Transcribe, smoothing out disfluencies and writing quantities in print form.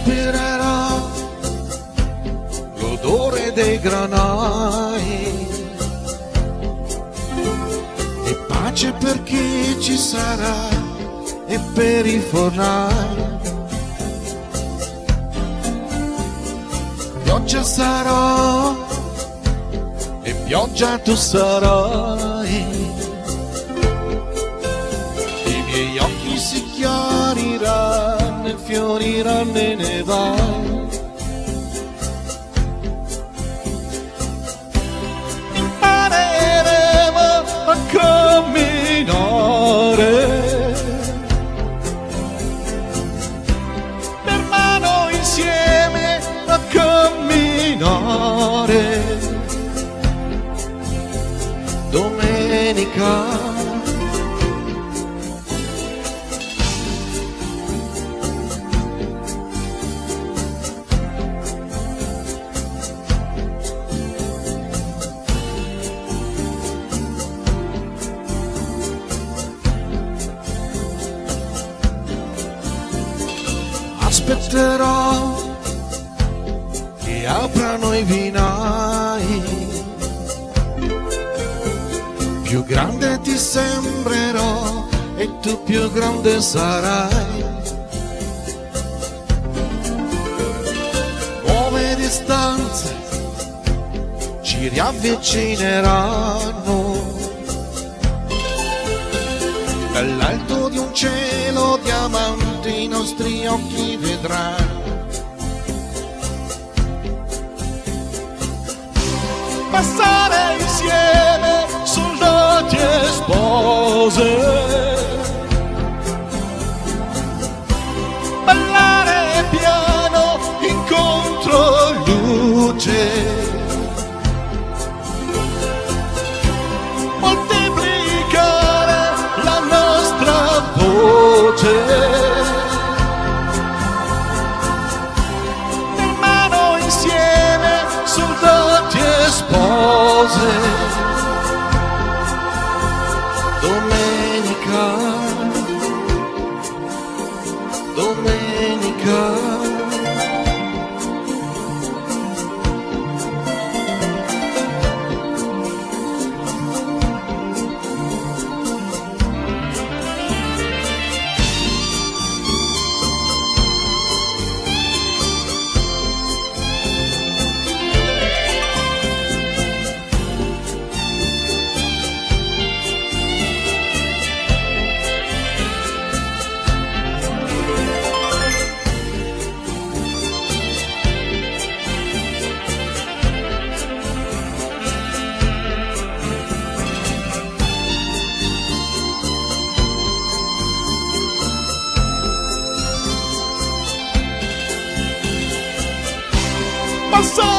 respirerò l'odore dei granai e pace per chi ci sarà e per i fornai. Pioggia sarò e pioggia tu sarai, i miei occhi si chiariranno e fioriranno e ne vai. Impareremo a camminare per mano insieme a camminare. Domenica aspetterò che aprano i vinai, più grande ti sembrerò e tu più grande sarai. Nuove distanze ci riavvicineranno, dall'alto di un cielo diamante i nostri occhi vedranno. Passare insieme soldati e spose, ballare piano incontro luce, moltiplicare la nostra voce, per mano insieme soldati e spose. Domenica, domenica. Passare